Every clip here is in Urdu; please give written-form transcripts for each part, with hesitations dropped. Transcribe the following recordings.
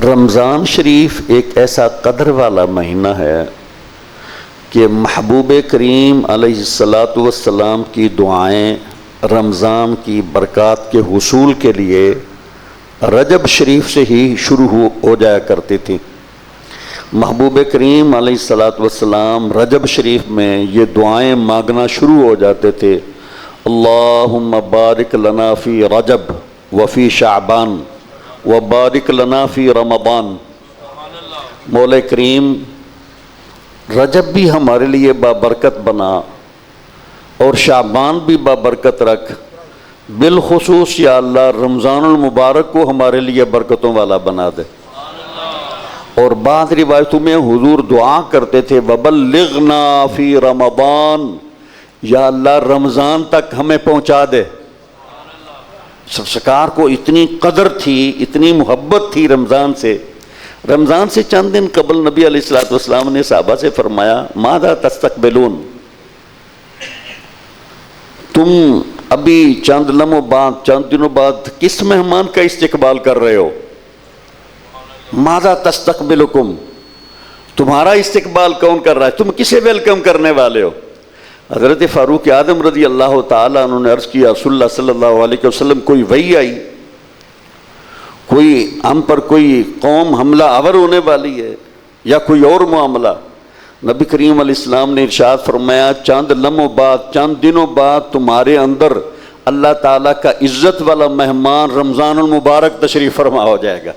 رمضان شریف ایک ایسا قدر والا مہینہ ہے کہ محبوب کریم علیہ الصلاۃ والسلام کی دعائیں رمضان کی برکات کے حصول کے لیے رجب شریف سے ہی شروع ہو جایا کرتی تھی۔ محبوب کریم علیہ الصلاۃ والسلام رجب شریف میں یہ دعائیں مانگنا شروع ہو جاتے تھے، اللہم بارک لنا فی رجب وفی شعبان وبارک لنا فی رمضان۔ مولا کریم رجب بھی ہمارے لیے بابرکت بنا اور شعبان بھی بابرکت رکھ، بالخصوص یا اللہ رمضان المبارک کو ہمارے لیے برکتوں والا بنا دے۔ اور بعض روایتوں میں حضور دعا کرتے تھے وبلغنا فی رمضان، یا اللہ رمضان تک ہمیں پہنچا دے۔ سرکار کو اتنی قدر تھی، اتنی محبت تھی رمضان سے۔ رمضان سے چند دن قبل نبی علیہ الصلوۃ والسلام نے صحابہ سے فرمایا ماذا تستقبلون، تم ابھی چند لمحوں بعد، چند دنوں بعد کس مہمان کا استقبال کر رہے ہو؟ ماذا تستقبلکم، تمہارا استقبال کون کر رہا ہے، تم کسے ویلکم کرنے والے ہو؟ حضرت فاروق اعظم رضی اللہ تعالیٰ عنہ نے عرض کیا رسول اللہ صلی اللہ علیہ وسلم کوئی وحی آئی، کوئی ہم پر کوئی قوم حملہ آور ہونے والی ہے یا کوئی اور معاملہ؟ نبی کریم علیہ السلام نے ارشاد فرمایا چند لمحوں بعد، چند دنوں بعد تمہارے اندر اللہ تعالیٰ کا عزت والا مہمان رمضان المبارک تشریف فرما ہو جائے گا۔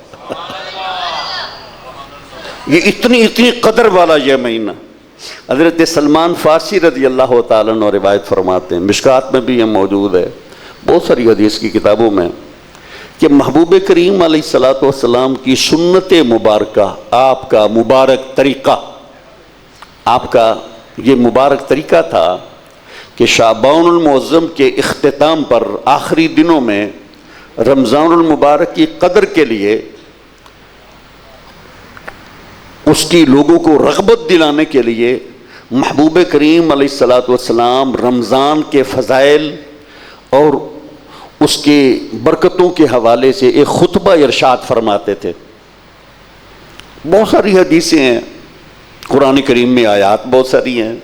یہ اتنی قدر والا یہ مہینہ۔ حضرت سلمان فارسی رضی اللہ تعالیٰ عنہ روایت فرماتے ہیں، مشکات میں بھی یہ موجود ہے، بہت ساری حدیث کی کتابوں میں، کہ محبوب کریم علیہ الصلوۃ والسلام کی سنت مبارکہ، آپ کا مبارک طریقہ، آپ کا یہ مبارک طریقہ تھا کہ شعبان المعظم کے اختتام پر آخری دنوں میں رمضان المبارک کی قدر کے لیے، اس کی لوگوں کو رغبت دلانے کے لیے محبوب کریم علیہ الصلوۃ والسلام رمضان کے فضائل اور اس کے برکتوں کے حوالے سے ایک خطبہ ارشاد فرماتے تھے۔ بہت ساری حدیثیں ہیں، قرآن کریم میں آیات بہت ساری ہیں۔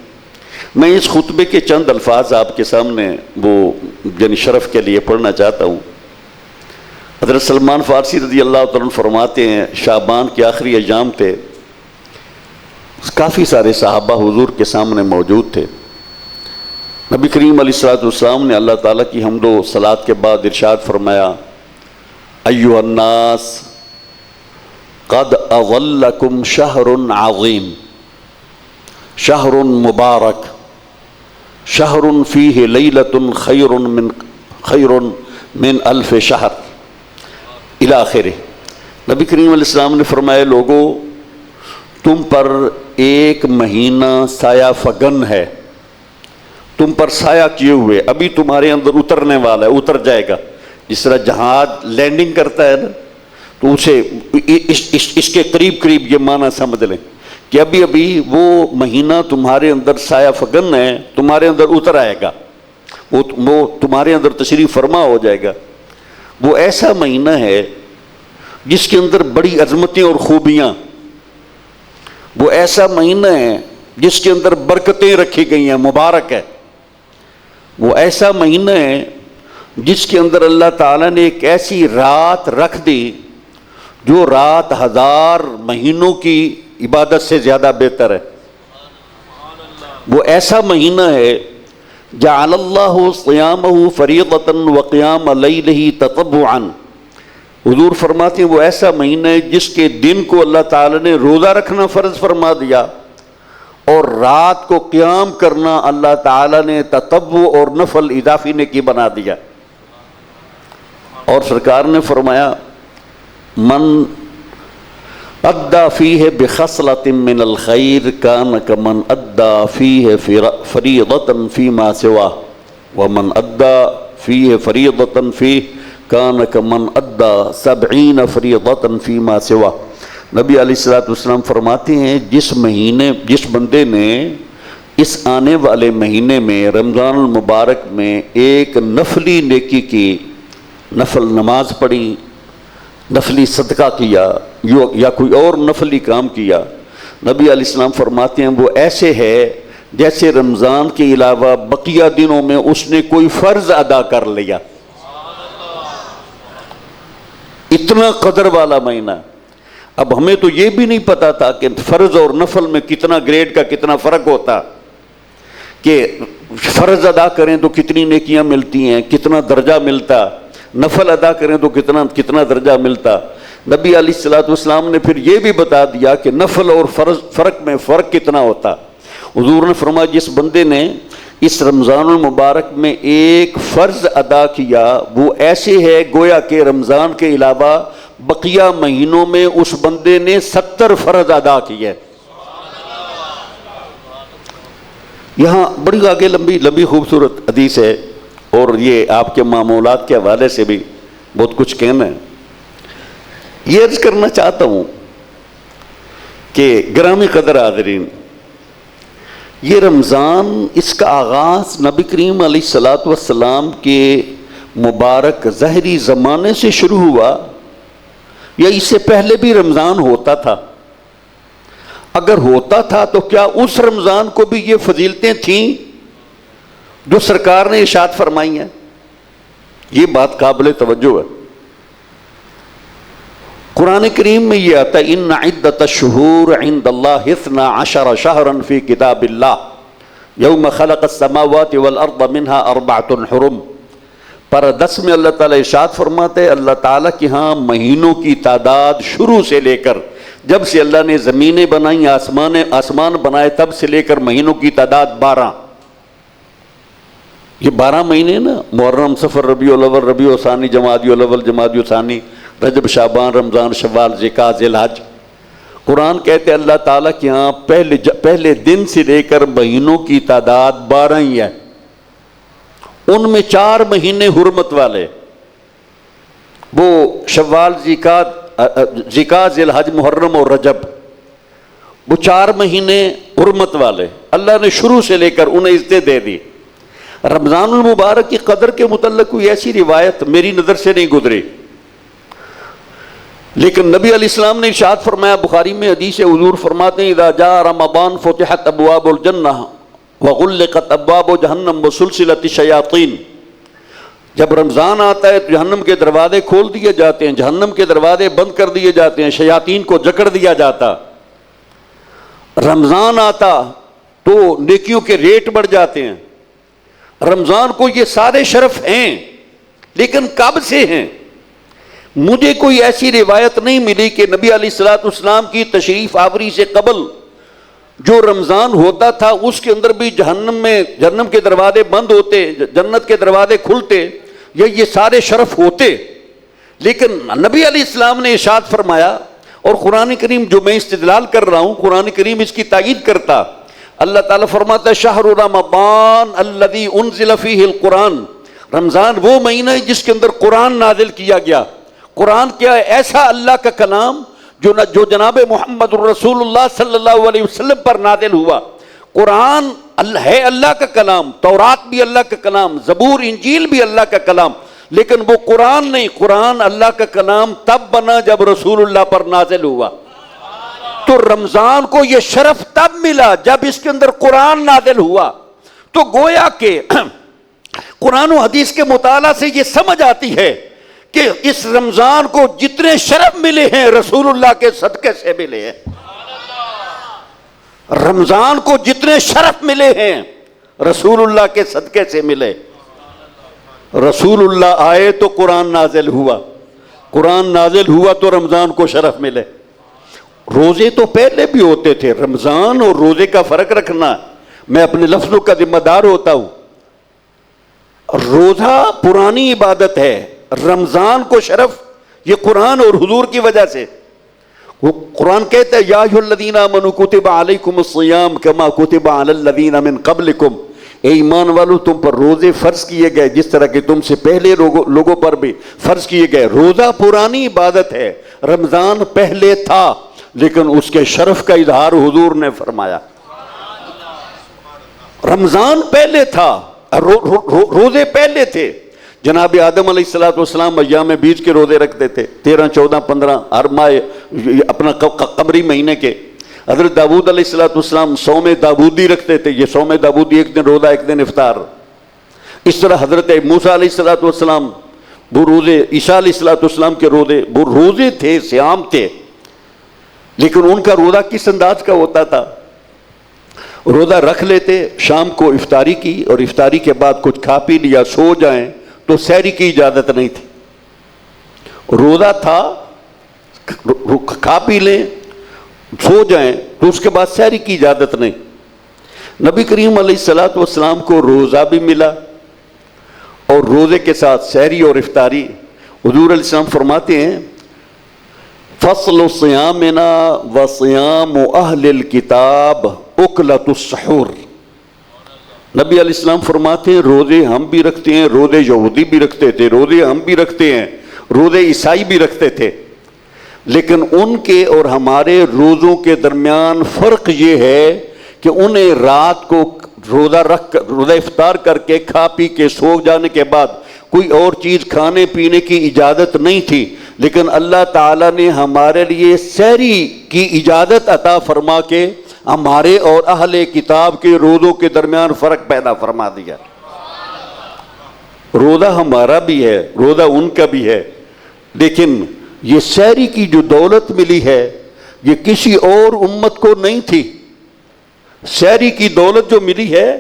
میں اس خطبے کے چند الفاظ آپ کے سامنے وہ یعنی شرف کے لیے پڑھنا چاہتا ہوں۔ حضرت سلمان فارسی رضی اللہ تعالیٰ عنہ فرماتے ہیں شعبان کے آخری ایام تھے، کافی سارے صحابہ حضور کے سامنے موجود تھے۔ نبی کریم علیہ الصلوۃ والسلام نے اللہ تعالیٰ کی حمد و صلوات کے بعد ارشاد فرمایا ایھا الناس قد اظلکم شہر عظیم، شہر مبارک، شہر فیہ لیلۃ خیر من الف شہر الی آخرہ۔ نبی کریم علیہ السلام نے فرمایا لوگو تم پر ایک مہینہ سایہ فگن ہے، تم پر سایہ کیے ہوئے، ابھی تمہارے اندر اترنے والا ہے، اتر جائے گا۔ جس طرح جہاز لینڈنگ کرتا ہے نا، تو اسے اس کے قریب یہ معنی سمجھ لیں کہ ابھی وہ مہینہ تمہارے اندر سایہ فگن ہے، تمہارے اندر اتر آئے گا، وہ تمہارے اندر تشریف فرما ہو جائے گا۔ وہ ایسا مہینہ ہے جس کے اندر بڑی عظمتیں اور خوبیاں، وہ ایسا مہینہ ہے جس کے اندر برکتیں رکھی گئی ہیں، مبارک ہے۔ وہ ایسا مہینہ ہے جس کے اندر اللہ تعالیٰ نے ایک ایسی رات رکھ دی جو رات 1000 مہینوں کی عبادت سے زیادہ بہتر ہے۔ وہ ایسا مہینہ ہے جعل اللہ صیامہ فریضۃ وقیام لیلہ تطوعا، حضور فرماتے ہیں وہ ایسا مہینہ ہے جس کے دن کو اللہ تعالیٰ نے روزہ رکھنا فرض فرما دیا اور رات کو قیام کرنا اللہ تعالیٰ نے تطوع اور نفل اضافی نیکی بنا دیا۔ اور سرکار نے فرمایا من ادى فيه بخصلة من الخير كان كمن ادى فيه فريضة فيما سواه ومن ادى فيه فريضة فيه كان كمن ادى 70 فريضة فيما سواه۔ نبی علیہ الصلوۃ والسلام فرماتے ہیں جس بندے نے اس آنے والے مہینے میں رمضان المبارک میں ایک نفلی نیکی کی، نفل نماز پڑھی، نفلی صدقہ کیا یا کوئی اور نفلی کام کیا، نبی علیہ السلام فرماتے ہیں وہ ایسے ہے جیسے رمضان کے علاوہ بقیہ دنوں میں اس نے کوئی فرض ادا کر لیا۔ اتنا قدر والا مہینہ۔ اب ہمیں تو یہ بھی نہیں پتا تھا کہ فرض اور نفل میں کتنا گریڈ کا کتنا فرق ہوتا، کہ فرض ادا کریں تو کتنی نیکیاں ملتی ہیں، کتنا درجہ ملتا، نفل ادا کریں تو کتنا درجہ ملتا۔ نبی علیہ الصلوۃ والسلام نے پھر یہ بھی بتا دیا کہ نفل اور فرق میں فرق کتنا ہوتا۔ حضور نے فرمایا جس بندے نے اس رمضان المبارک میں ایک فرض ادا کیا وہ ایسے ہے گویا کہ رمضان کے علاوہ بقیہ مہینوں میں اس بندے نے 70 فرض ادا کیے۔ یہاں بڑی آگے لمبی خوبصورت حدیث ہے، اور یہ آپ کے معمولات کے حوالے سے بھی بہت کچھ کہنا ہے۔ یہ عرض کرنا چاہتا ہوں کہ گرامی قدر حاضرین، یہ رمضان اس کا آغاز نبی کریم علیہ الصلوۃ والسلام کے مبارک ظاہری زمانے سے شروع ہوا یا اس سے پہلے بھی رمضان ہوتا تھا؟ اگر ہوتا تھا تو کیا اس رمضان کو بھی یہ فضیلتیں تھیں جو سرکار نے ارشاد فرمائی ہیں؟ یہ بات قابل توجہ ہے۔ قرآن کریم میں یہ آتا ہے ان عدۃ الشہور عند اللہ 12 شہرا فی کتاب اللہ یوم خلق السماوات والارض منها 4 حرم۔ پارہ 10 میں اللہ تعالیٰ ارشاد فرماتے ہیں اللہ تعالیٰ کے ہاں مہینوں کی تعداد شروع سے لے کر جب سے اللہ نے زمینیں بنائیں آسمان بنائے تب سے لے کر مہینوں کی تعداد 12۔ یہ 12 مہینے نا، محرم، صفر، ربیع الاول، ربیع الثانی، جمادی الاول، جمادی الثانی، رجب، شعبان، رمضان، شوال، ذوالقعدہ، ذی الحج۔ قرآن کہتے ہیں اللہ تعالیٰ کے ہاں پہلے دن سے لے کر مہینوں کی تعداد 12 ہی ہے۔ ان میں 4 مہینے حرمت والے، وہ شوال، ذوالقعدہ، ذی الحج، محرم اور رجب، وہ 4 مہینے حرمت والے اللہ نے شروع سے لے کر انہیں عزتیں دے دی۔ رمضان المبارک کی قدر کے متعلق کوئی ایسی روایت میری نظر سے نہیں گزری، لیکن نبی علیہ السلام نے ارشاد فرمایا، بخاری میں حدیث ہے، حضور فرماتے ہیں اذا جاء رمضان فتحت ابواب الجنہ وغلقت ابواب جہنم وسلسلت الشیاطین۔ جب رمضان آتا ہے تو جہنم کے دروازے کھول دیے جاتے ہیں، جہنم کے دروازے بند کر دیے جاتے ہیں، شیاطین کو جکڑ دیا جاتا۔ رمضان آتا تو نیکیوں کے ریٹ بڑھ جاتے ہیں۔ رمضان کو یہ سارے شرف ہیں، لیکن کب سے ہیں؟ مجھے کوئی ایسی روایت نہیں ملی کہ نبی علیہ الصلوۃ والسلام کی تشریف آوری سے قبل جو رمضان ہوتا تھا اس کے اندر بھی جہنم کے دروازے بند ہوتے، جنت کے دروازے کھلتے یا یہ سارے شرف ہوتے۔ لیکن نبی علیہ السلام نے ارشاد فرمایا، اور قرآن کریم جو میں استدلال کر رہا ہوں قرآن کریم اس کی تائید کرتا۔ اللہ تعالیٰ فرماتا ہے شہر رمضان الذی انزل فیہ القرآن، رمضان وہ مہینہ ہے جس کے اندر قرآن نازل کیا گیا۔ قرآن کیا ہے؟ ایسا اللہ کا کلام جو جناب محمد رسول اللہ صلی اللہ علیہ وسلم پر نازل ہوا۔ قرآن ہے اللہ کا کلام، تورات بھی اللہ کا کلام، زبور انجیل بھی اللہ کا کلام، لیکن وہ قرآن نہیں، قرآن اللہ کا کلام تب بنا جب رسول اللہ پر نازل ہوا۔ تو رمضان کو یہ شرف تب ملا جب اس کے اندر قرآن نازل ہوا۔ تو گویا کہ قرآن و حدیث کے مطالعہ سے یہ سمجھ آتی ہے کہ اس رمضان کو جتنے شرف ملے ہیں رسول اللہ کے صدقے سے ملے ہیں۔ رمضان کو جتنے شرف ملے ہیں رسول اللہ کے صدقے سے ملے۔ رسول اللہ آئے تو قرآن نازل ہوا، قرآن نازل ہوا تو رمضان کو شرف ملے۔ روزے تو پہلے بھی ہوتے تھے، رمضان اور روزے کا فرق رکھنا، میں اپنے لفظوں کا ذمہ دار ہوتا ہوں۔ روزہ پرانی عبادت ہے، رمضان کو شرف یہ قرآن اور حضور کی وجہ سے۔ وہ قرآن کہتا ہے یا ایھا الذین آمنوا کتب علیکم الصیام کما کتب علی الذین من قبلکم، اے ایمان والو تم پر روزے فرض کیے گئے جس طرح کہ تم سے پہلے لوگوں پر بھی فرض کیے گئے۔ روزہ پرانی عبادت ہے، رمضان پہلے تھا لیکن اس کے شرف کا اظہار حضور نے فرمایا۔ رمضان پہلے تھا، روزے پہلے تھے، جناب آدم علیہ السلام ایام بیج کے روزے رکھتے تھے، 13 14 15 ہر ماہ اپنا قمری مہینے کے۔ حضرت داؤد علیہ السلام صوم داودی رکھتے تھے، یہ صوم داودی، ایک دن روزہ ایک دن افطار۔ اس طرح حضرت موسیٰ علیہ السلام وہ روزے، عیسیٰ علیہ السلام کے روزے، وہ روزے تھے، صیام تھے، لیکن ان کا روزہ کس انداز کا ہوتا تھا؟ روزہ رکھ لیتے، شام کو افطاری کی، اور افطاری کے بعد کچھ کھا پی لیا، سو جائیں تو سحری کی اجازت نہیں تھی۔ روزہ تھا، کھا پی لیں، سو جائیں تو اس کے بعد سحری کی اجازت نہیں۔ نبی کریم علیہ السلام کو روزہ بھی ملا اور روزے کے ساتھ سحری اور افطاری۔ حضور علیہ السلام فرماتے ہیں فصل صیامنا و صیام اہل الکتاب اکلۃ السحور۔ نبی علیہ السلام فرماتے ہیں روزے ہم بھی رکھتے ہیں، روزے یہودی بھی رکھتے تھے، روزے ہم بھی رکھتے ہیں، روزے عیسائی بھی رکھتے تھے، لیکن ان کے اور ہمارے روزوں کے درمیان فرق یہ ہے کہ انہیں رات کو روزہ رکھ کر، روزہ افطار کر کے، کھا پی کے سو جانے کے بعد کوئی اور چیز کھانے پینے کی اجازت نہیں تھی، لیکن اللہ تعالیٰ نے ہمارے لیے سحری کی اجازت عطا فرما کے ہمارے اور اہل کتاب کے روزوں کے درمیان فرق پیدا فرما دیا۔ روزہ ہمارا بھی ہے، روزہ ان کا بھی ہے، لیکن یہ سحری کی جو دولت ملی ہے یہ کسی اور امت کو نہیں تھی۔ سحری کی دولت جو ملی ہے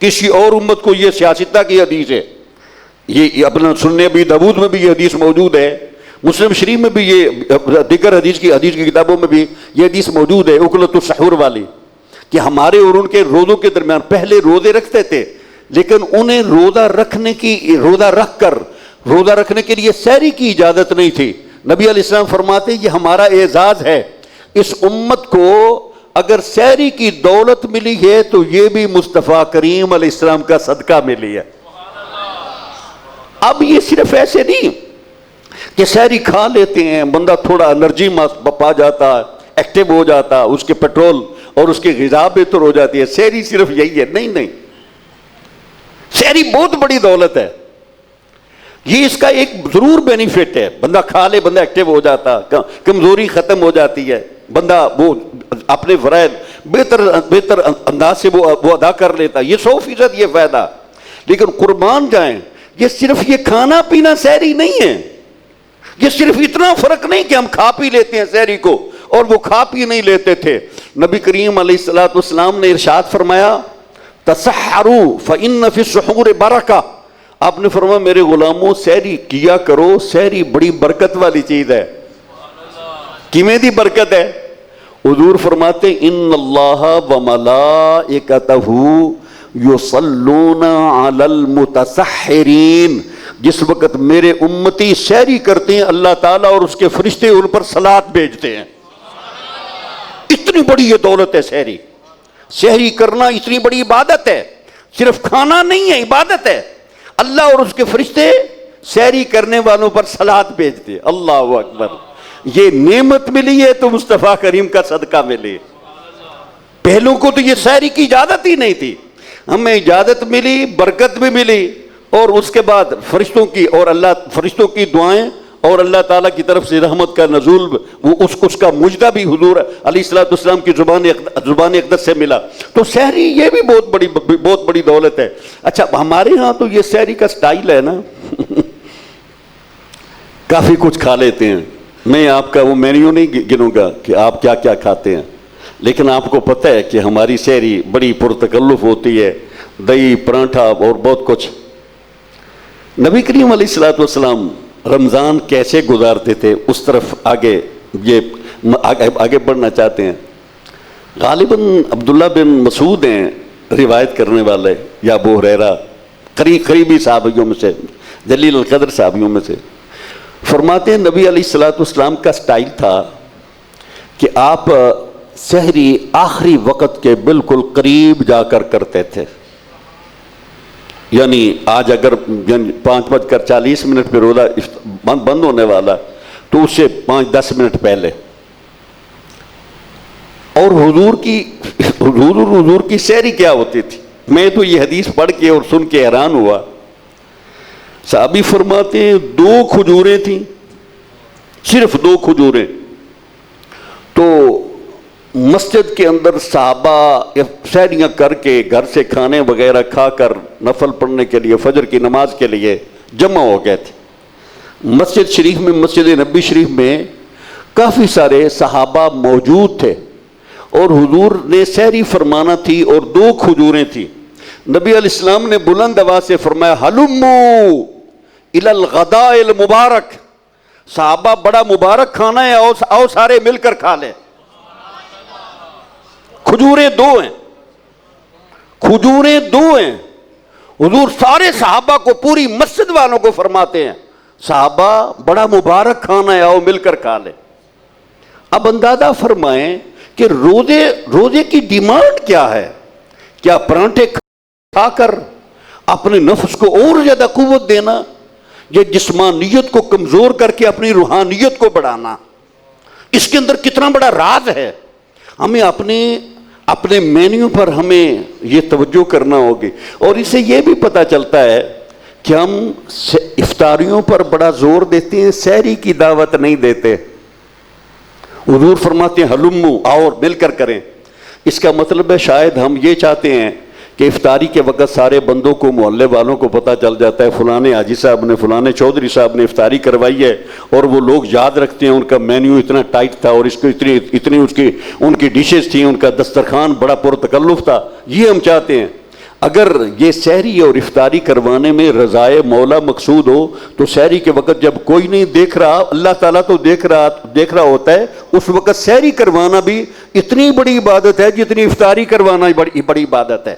کسی اور امت کو، یہ سیاستہ کی حدیث ہے، یہ اپنا سنن ابی داؤد میں بھی یہ حدیث موجود ہے، مسلم شریف میں بھی، یہ دیگر حدیث کی کتابوں میں بھی یہ حدیث موجود ہے اکلۃ السحور والی، کہ ہمارے اور ان کے روزوں کے درمیان پہلے روزے رکھتے تھے، لیکن انہیں روزہ رکھنے کے لیے سحری کی اجازت نہیں تھی۔ نبی علیہ السلام فرماتے یہ ہمارا اعزاز ہے، اس امت کو اگر سحری کی دولت ملی ہے تو یہ بھی مصطفیٰ کریم علیہ السلام کا صدقہ ملی ہے۔ اب یہ صرف ایسے نہیں کہ سحری کھا لیتے ہیں، بندہ تھوڑا انرجی پا جاتا ہے، ایکٹیو ہو جاتا، اس کے پیٹرول اور اس کی غذا بہتر ہو جاتی ہے، سحری صرف یہی ہے؟ نہیں، سحری بہت بڑی دولت ہے، یہ اس کا ایک ضرور بینیفٹ ہے، بندہ کھا لے بندہ ایکٹیو ہو جاتا، کمزوری ختم ہو جاتی ہے، بندہ وہ اپنے فرائض بہتر انداز سے وہ ادا کر لیتا، یہ 100% یہ فائدہ۔ لیکن قربان جائیں، یہ صرف یہ کھانا پینا سحری نہیں ہے، یہ صرف اتنا فرق نہیں کہ ہم کھا پی لیتے ہیں سحری کو اور وہ کھا پی نہیں لیتے تھے۔ نبی کریم علیہ السلام نے ارشاد فرمایا تسحروا فإن فی السحور برکہ، آپ نے فرمایا میرے غلاموں سحری کیا کرو، سحری بڑی برکت والی چیز ہے۔ کیویں دی برکت ہے؟ حضور فرماتے ان اللہ وملائکتہ یصلون علی المتسحرین، جس وقت میرے امتی سحری کرتے ہیں اللہ تعالیٰ اور اس کے فرشتے ان پر صلات بھیجتے ہیں۔ اتنی بڑی یہ دولت ہے سحری، سحری کرنا اتنی بڑی عبادت ہے، صرف کھانا نہیں ہے، عبادت ہے۔ اللہ اور اس کے فرشتے سحری کرنے والوں پر صلات بھیجتے ہیں۔ اللہ اکبر، یہ نعمت ملی ہے تو مصطفیٰ کریم کا صدقہ ملی۔ پہلوں کو تو یہ سحری کی اجازت ہی نہیں تھی، ہمیں اجازت ملی، برکت بھی ملی، اور اس کے بعد فرشتوں کی دعائیں اور اللہ تعالیٰ کی طرف سے رحمت کا نزول، وہ اس کا مجدہ بھی حضور علیہ السلام کی زبان اقدس سے ملا۔ تو سحری یہ بھی بہت بڑی دولت ہے۔ اچھا ہمارے ہاں تو یہ سحری کا سٹائل ہے نا کافی کچھ کھا لیتے ہیں، میں آپ کا وہ مینیو نہیں گنوں گا کہ آپ کیا کیا کھاتے ہیں، لیکن آپ کو پتہ ہے کہ ہماری سحری بڑی پرتکلف ہوتی ہے، دہی پراٹھا اور بہت کچھ۔ نبی کریم علیہ السلام رمضان کیسے گزارتے تھے اس طرف آگے بڑھنا چاہتے ہیں۔ غالباً عبداللہ بن مسعود ہیں روایت کرنے والے، یا ابو ہریرہ، قریبی صحابیوں میں سے، جلیل القدر صحابیوں میں سے، فرماتے ہیں نبی علیہ السلام کا سٹائل تھا کہ آپ سحری آخری وقت کے بالکل قریب جا کر کرتے تھے، یعنی آج اگر 5:40 پہ روزہ بند ہونے والا تو اس سے 5-10 منٹ پہلے۔ اور حضور کی سحری کیا ہوتی تھی؟ میں تو یہ حدیث پڑھ کے اور سن کے حیران ہوا۔ صحابی فرماتے ہیں 2 کھجوریں تھیں، صرف 2 کھجوریں. تو مسجد کے اندر صحابہ سحریاں کر کے گھر سے کھانے وغیرہ کھا کر نفل پڑھنے کے لیے، فجر کی نماز کے لیے جمع ہو گئے تھے. مسجد شریف میں، مسجد نبی شریف میں کافی سارے صحابہ موجود تھے اور حضور نے سحری فرمانا تھی اور 2 کھجوریں تھیں. نبی علیہ السلام نے بلند آواز سے فرمایا ہلمو الی الغداء المبارک، صحابہ بڑا مبارک کھانا ہے، آؤ سارے مل کر کھا لیں. کھجوریں 2 ہیں، کھجوریں 2 ہیں. حضور سارے صحابہ کو، پوری مسجد والوں کو فرماتے ہیں صحابہ بڑا مبارک کھانا ہے، آؤ مل کر کھا لیں. اب اندازہ فرمائیں کہ روزے کی ڈیمانڈ کیا ہے؟ کیا پرانٹھے کھا کر اپنے نفس کو اور زیادہ قوت دینا، یا جسمانیت کو کمزور کر کے اپنی روحانیت کو بڑھانا؟ اس کے اندر کتنا بڑا راز ہے. ہمیں اپنے مینیو پر ہمیں یہ توجہ کرنا ہوگی. اور اس سے یہ بھی پتہ چلتا ہے کہ ہم افطاریوں پر بڑا زور دیتے ہیں، سحری کی دعوت نہیں دیتے. حضور فرماتے ہیں ہلمو، آؤ مل کر کریں. اس کا مطلب ہے شاید ہم یہ چاہتے ہیں کہ افطاری کے وقت سارے بندوں کو، محلے والوں کو پتہ چل جاتا ہے فلانے حاجی صاحب نے، فلانے چودھری صاحب نے افطاری کروائی ہے، اور وہ لوگ یاد رکھتے ہیں ان کا مینیو اتنا ٹائٹ تھا اور اس کو اتنی ان کی ڈشز تھیں، ان کا دسترخوان بڑا پرتکلف تھا. یہ ہم چاہتے ہیں. اگر یہ سحری اور افطاری کروانے میں رضائے مولا مقصود ہو تو سحری کے وقت جب کوئی نہیں دیکھ رہا، اللہ تعالیٰ تو دیکھ رہا ہوتا ہے، اس وقت سحری کروانا بھی اتنی بڑی عبادت ہے جتنی افطاری کروانا بڑی عبادت ہے.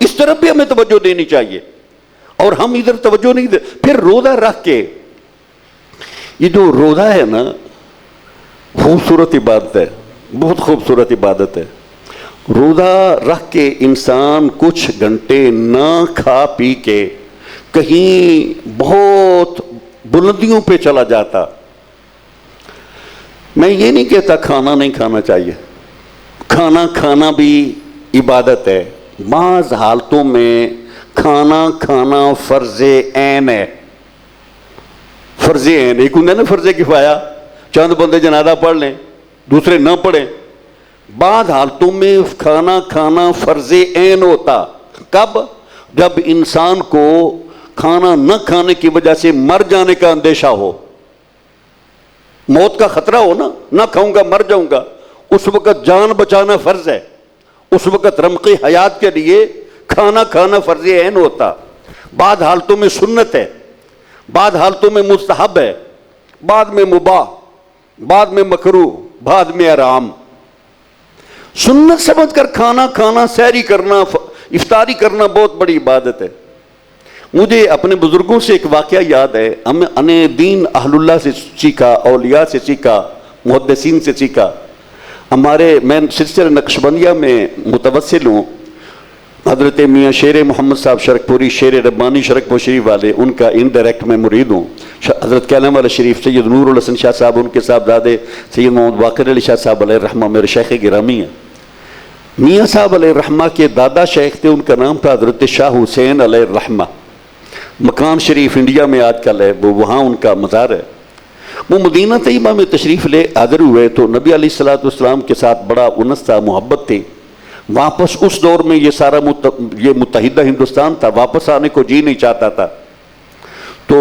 اس طرف بھی ہمیں توجہ دینی چاہیے اور ہم ادھر توجہ نہیں دے. پھر روزہ رکھ کے، یہ جو روزہ ہے نا، خوبصورت عبادت ہے، بہت خوبصورت عبادت ہے. روزہ رکھ کے انسان کچھ گھنٹے نہ کھا پی کے کہیں بہت بلندیوں پہ چلا جاتا. میں یہ نہیں کہتا کھانا نہیں کھانا چاہیے، کھانا بھی عبادت ہے. بعض حالتوں میں کھانا فرض عین ہے. فرض عین ایک ہوں نا فرض کفایہ، چند بندے جنازہ پڑھ لیں دوسرے نہ پڑھیں. بعض حالتوں میں کھانا فرض عین ہوتا. کب؟ جب انسان کو کھانا نہ کھانے کی وجہ سے مر جانے کا اندیشہ ہو، موت کا خطرہ ہو نا، نہ کھاؤں گا مر جاؤں گا، اس وقت جان بچانا فرض ہے. اس وقت رمق حیات کے لیے کھانا فرض عین ہوتا. بعض حالتوں میں سنت ہے، بعض حالتوں میں مستحب ہے، بعد میں مباح، بعد میں مکروہ، بعد میں حرام. سنت سمجھ کر کھانا سحری کرنا، افطاری کرنا بہت بڑی عبادت ہے. مجھے اپنے بزرگوں سے ایک واقعہ یاد ہے. ہم نے دین اہل اللہ سے سیکھا، اولیاء سے سیکھا، محدثین سے سیکھا. میں سلسلہ نقشبندیہ میں متوسل ہوں. حضرت میاں شیر محمد صاحب شرک پوری، شیر ربانی شرک پور شریف والے، ان کا انڈائریکٹ میں مرید ہوں. حضرت کیلم والا شریف سید نور الحسن شاہ صاحب، ان کے صاحبزادے سید محمد باقر علی شاہ صاحب علیہ الرحمہ میرے شیخ گرامی ہیں. میاں صاحب علیہ الرحمہ کے دادا شیخ تھے، ان کا نام تھا حضرت شاہ حسین علیہ الرحمہ. مکان شریف انڈیا میں آج کل ہے، وہاں ان کا مزار ہے. وہ مدینہ طیبہ میں تشریف لے حاضر ہوئے تو نبی علیہ الصلوۃ والسلام کے ساتھ بڑا انس تھا، محبت تھی. واپس اس دور میں یہ سارا یہ متحدہ ہندوستان تھا، واپس آنے کو جی نہیں چاہتا تھا، تو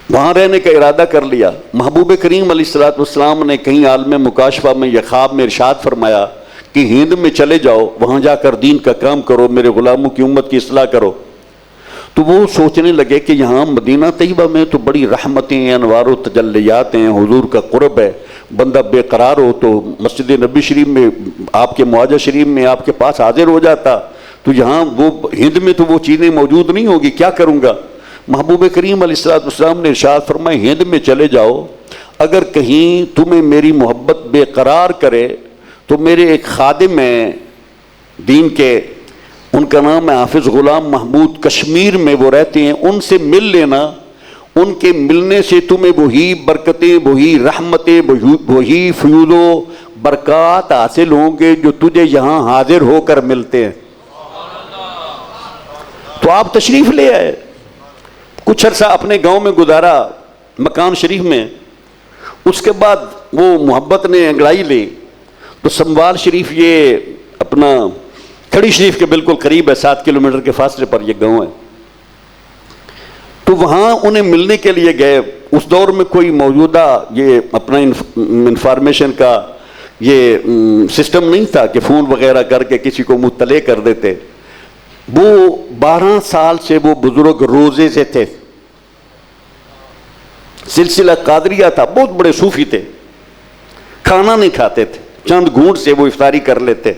وہاں رہنے کا ارادہ کر لیا. محبوب کریم علیہ الصلوۃ والسلام نے کہیں عالم مکاشفہ میں یا خواب میں ارشاد فرمایا کہ ہند میں چلے جاؤ، وہاں جا کر دین کا کام کرو، میرے غلاموں کی امت کی اصلاح کرو. تو وہ سوچنے لگے کہ یہاں مدینہ طیبہ میں تو بڑی رحمتیں، انوار و تجلیات ہیں، حضور کا قرب ہے. بندہ بے قرار ہو تو مسجد نبی شریف میں، آپ کے معاجہ شریف میں آپ کے پاس حاضر ہو جاتا. تو یہاں وہ ہند میں تو وہ چیزیں موجود نہیں ہوگی، کیا کروں گا؟ محبوب کریم علیہ الصلوۃ والسلام نے ارشاد فرمایا ہند میں چلے جاؤ، اگر کہیں تمہیں میری محبت بے قرار کرے تو میرے ایک خادم ہیں دین کے، ان کا نام ہے حافظ غلام محمود، کشمیر میں وہ رہتے ہیں، ان سے مل لینا. ان کے ملنے سے تمہیں وہی برکتیں، وہی رحمتیں، وہی فیوض و برکات حاصل ہوں گے جو تجھے یہاں حاضر ہو کر ملتے ہیں. تو آپ تشریف لے آئے. کچھ عرصہ اپنے گاؤں میں گزارا مکان شریف میں. اس کے بعد وہ محبت نے انگڑائی لی تو سموال شریف یہ اپنا کھڑی شریف کے بالکل قریب ہے, 7 کلومیٹر کے فاصلے پر یہ گاؤں ہے. تو وہاں انہیں ملنے کے لیے گئے. اس دور میں کوئی موجودہ یہ اپنا انفارمیشن کا یہ سسٹم نہیں تھا کہ فون وغیرہ کر کے کسی کو مطلع کر دیتے. وہ 12 سال سے وہ بزرگ روزے سے تھے. سلسلہ قادریہ تھا, بہت بڑے صوفی تھے, کھانا نہیں کھاتے تھے, چند گھونٹ سے وہ افطاری کر لیتے.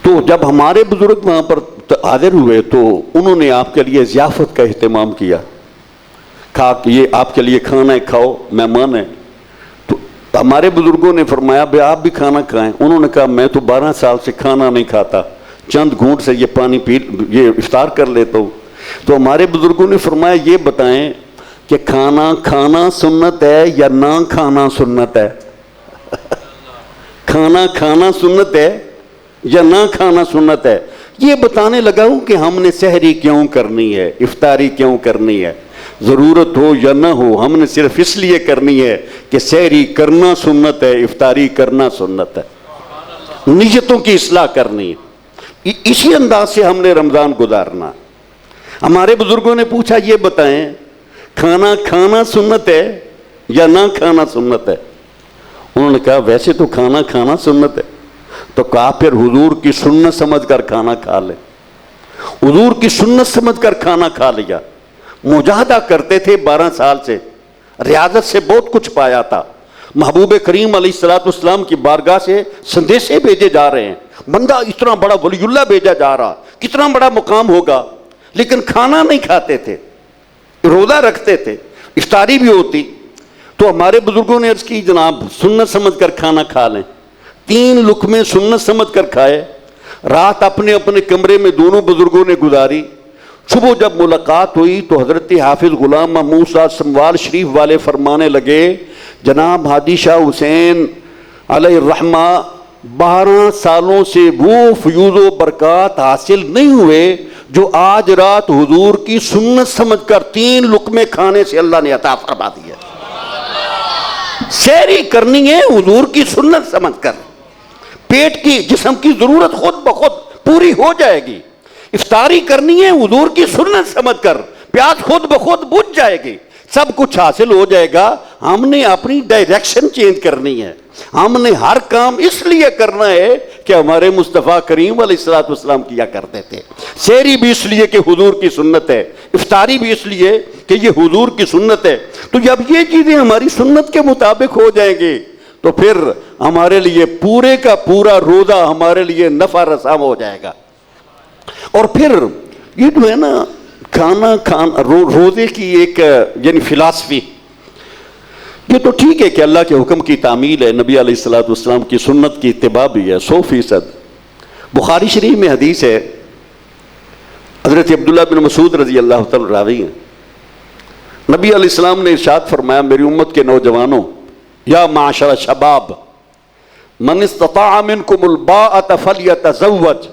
تو جب ہمارے بزرگ وہاں پر حاضر ہوئے تو انہوں نے آپ کے لیے ضیافت کا اہتمام کیا. کہا کہ یہ آپ کے لیے کھانا ہے, کھاؤ, مہمان ہے. تو ہمارے بزرگوں نے فرمایا بھائی آپ بھی کھانا کھائیں. انہوں نے کہا میں تو 12 سال سے کھانا نہیں کھاتا, چند گھونٹ سے یہ پانی پی یہ افطار کر لیتا ہوں. تو ہمارے بزرگوں نے فرمایا یہ بتائیں کہ کھانا کھانا سنت ہے یا نہ کھانا سنت ہے؟ کھانا کھانا سنت ہے یا نہ کھانا سنت ہے؟ یہ بتانے لگا ہوں کہ ہم نے سحری کیوں کرنی ہے, افطاری کیوں کرنی ہے. ضرورت ہو یا نہ ہو, ہم نے صرف اس لیے کرنی ہے کہ سحری کرنا سنت ہے, افطاری کرنا سنت ہے. نیتوں کی اصلاح کرنی ہے. اسی انداز سے ہم نے رمضان گزارنا. ہمارے بزرگوں نے پوچھا یہ بتائیں کھانا کھانا سنت ہے یا نہ کھانا سنت ہے؟ انہوں نے کہا ویسے تو کھانا کھانا سنت ہے. تو کہا پھر حضور کی سنت سمجھ کر کھانا کھا لے. حضور کی سنت سمجھ کر کھانا کھا لیا. مجاہدہ کرتے تھے 12 سال سے, ریاضت سے بہت کچھ پایا تھا. محبوب کریم علیہ السلام کی بارگاہ سے سندیشے بھیجے جا رہے ہیں. بندہ اتنا بڑا ولی اللہ بھیجا جا رہا, کتنا بڑا مقام ہوگا, لیکن کھانا نہیں کھاتے تھے, روزہ رکھتے تھے, افطاری بھی ہوتی. تو ہمارے بزرگوں نے عرض کی جناب سنت سمجھ کر کھانا کھا لیں. 3 لقمے سنت سمجھ کر کھائے. رات اپنے اپنے کمرے میں دونوں بزرگوں نے گزاری. صبح جب ملاقات ہوئی تو حضرت حافظ غلام محمود صاحب سموال شریف والے فرمانے لگے جناب ہادی شاہ حسین علیہ الرحمہ 12 سالوں سے وہ فیوض و برکات حاصل نہیں ہوئے جو آج رات حضور کی سنت سمجھ کر 3 لقمے کھانے سے اللہ نے عطا فرما دی ہے. سحری کرنی ہے حضور کی سنت سمجھ کر, پیٹ کی جسم کی ضرورت خود بخود پوری ہو جائے گی. افطاری کرنی ہے حضور کی سنت سمجھ کر, پیاس خود بخود بجھ جائے گی, سب کچھ حاصل ہو جائے گا. ہم نے اپنی ڈائریکشن چینج کرنی ہے. ہم نے ہر کام اس لیے کرنا ہے کہ ہمارے مصطفیٰ کریم علیہ السلام کیا کرتے تھے. سحری بھی اس لیے کہ حضور کی سنت ہے, افطاری بھی اس لیے کہ یہ حضور کی سنت ہے. تو جب یہ چیزیں ہماری سنت کے مطابق ہو جائیں گی تو پھر ہمارے لیے پورے کا پورا روزہ ہمارے لیے نفع رساں ہو جائے گا. اور پھر یہ جو ہے نا کھانا روزے کی ایک یعنی فلاسفی, یہ تو ٹھیک ہے کہ اللہ کے حکم کی تعمیل ہے, نبی علیہ السلام کی سنت کی اتباع بھی ہے 100%. بخاری شریف میں حدیث ہے, حضرت عبداللہ بن مسعود رضی اللہ تعالی راوی ہیں, نبی علیہ السلام نے ارشاد فرمایا میری امت کے نوجوانوں یا معاشر شباب من استطاع منکم الباءۃ فلیتزوج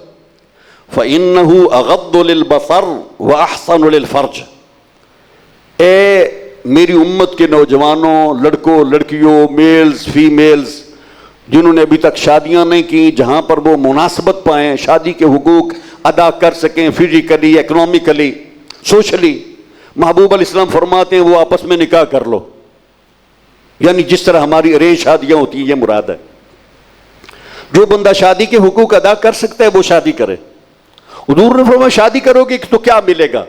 فإنه اغض للبصر واحسن للفرج. اے میری امت کے نوجوانوں, لڑکوں لڑکیوں, میلز فیمیلز جنہوں نے ابھی تک شادیاں نہیں کی, جہاں پر وہ مناسبت پائیں, شادی کے حقوق ادا کر سکیں فزیکلی, اکنومیکلی, سوشلی, محبوب علیہ السلام فرماتے ہیں وہ آپس میں نکاح کر لو. یعنی جس طرح ہماری ارینج شادیاں ہوتی ہیں یہ مراد ہے. جو بندہ شادی کے حقوق ادا کر سکتا ہے وہ شادی کرے. حضور نے فرمایا شادی کرو گے تو کیا ملے گا؟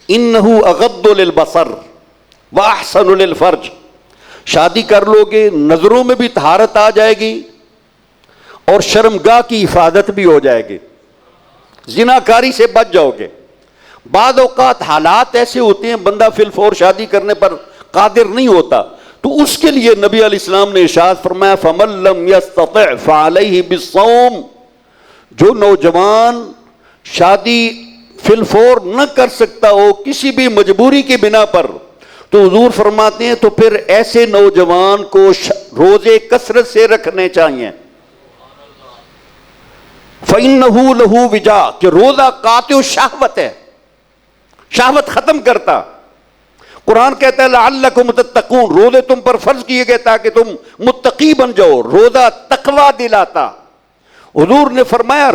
انہ اغض للبصر واحسن للفرج. شادی کر لو گے نظروں میں بھی طہارت آ جائے گی اور شرمگاہ کی حفاظت بھی ہو جائے گی, زناکاری سے بچ جاؤ گے. بعض اوقات حالات ایسے ہوتے ہیں بندہ فی الفور شادی کرنے پر قادر نہیں ہوتا, تو اس کے لیے نبی علیہ السلام نے ارشاد فرمایا فَمَن لَّمْ يَسْتَطِعْ فَعَلَيْهِ بِالصَّوْمِ. جو نوجوان شادی فی الفور نہ کر سکتا ہو کسی بھی مجبوری کی بنا پر, تو حضور فرماتے ہیں تو پھر ایسے نوجوان کو روزے کثرت سے رکھنے چاہیے. فَإِنَّهُ لَهُ وِجَاء, کہ روزہ قاطع الشہوت ہے. شہوت ختم کرتا. قرآن کہتا ہے لعلکم تتقون، روزے تم پر فرض کیے گئے تاکہ تم متقی بن جاؤ. روزہ تقوی دلاتا. حضور نے فرمایا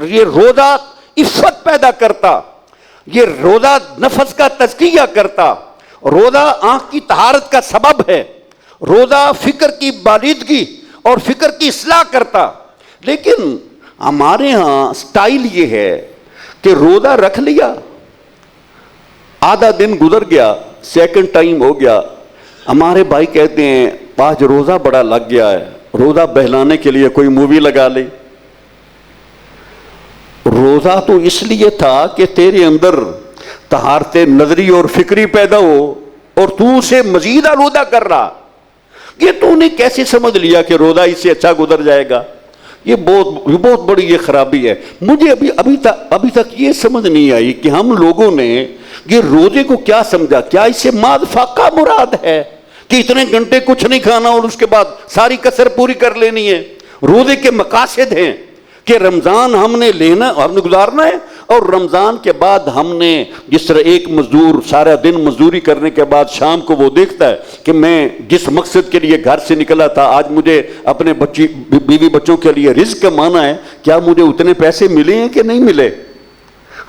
یہ روزہ عفت پیدا کرتا، یہ روزہ نفس کا تزکیہ کرتا، روزہ آنکھ کی طہارت کا سبب ہے، روزہ فکر کی بالیدگی اور فکر کی اصلاح کرتا. لیکن ہمارے ہاں سٹائل یہ ہے کہ روزہ رکھ لیا، آدھا دن گزر گیا، سیکنڈ ٹائم ہو گیا، ہمارے بھائی کہتے ہیں آج روزہ بڑا لگ گیا ہے، روزہ بہلانے کے لیے کوئی مووی لگا لے. روزہ تو اس لیے تھا کہ تیرے اندر طہارت نظری اور فکری پیدا ہو اور تو اسے مزید آلودہ کر رہا. یہ تو نے کیسے سمجھ لیا کہ روزہ اس سے اچھا گزر جائے گا؟ یہ بہت بڑی یہ خرابی ہے. مجھے ابھی تک یہ سمجھ نہیں آئی کہ ہم لوگوں نے یہ روزے کو کیا سمجھا. کیا اس سے ماد فاقہ مراد ہے کہ اتنے گھنٹے کچھ نہیں کھانا اور اس کے بعد ساری کسر پوری کر لینی ہے؟ روزے کے مقاصد ہیں کہ رمضان ہم نے گزارنا ہے، اور رمضان کے بعد ہم نے جس طرح ایک مزدور سارا دن مزدوری کرنے کے بعد شام کو وہ دیکھتا ہے کہ میں جس مقصد کے لیے گھر سے نکلا تھا آج مجھے اپنے بیوی بچوں کے لیے رزق کمانا ہے، کیا مجھے اتنے پیسے ملے ہیں کہ نہیں ملے؟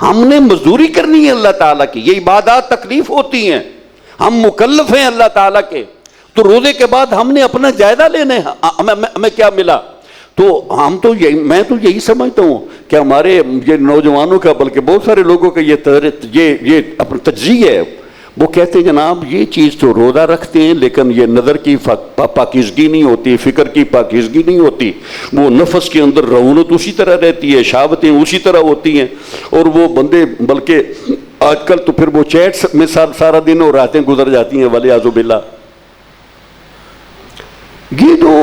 ہم نے مزدوری کرنی ہے اللہ تعالیٰ کی. یہ عبادات تکلیف ہوتی ہیں، ہم مکلف ہیں اللہ تعالیٰ کے. تو روزے کے بعد ہم نے اپنا جائزہ لینا ہے ہمیں کیا ملا. تو میں تو یہی سمجھتا ہوں کہ ہمارے یہ نوجوانوں کا بلکہ بہت سارے لوگوں کا یہ اپنا تجزیہ ہے. وہ کہتے ہیں جناب یہ چیز تو روزہ رکھتے ہیں لیکن یہ نظر کی پاکیزگی نہیں ہوتی، فکر کی پاکیزگی نہیں ہوتی، وہ نفس کے اندر رعونت اسی طرح رہتی ہے، شہوتیں اسی طرح ہوتی ہیں. اور وہ بندے بلکہ آج کل تو پھر وہ چیٹ میں سارا دن اور راتیں گزر جاتی ہیں والعیاذ باللہ. یہ جو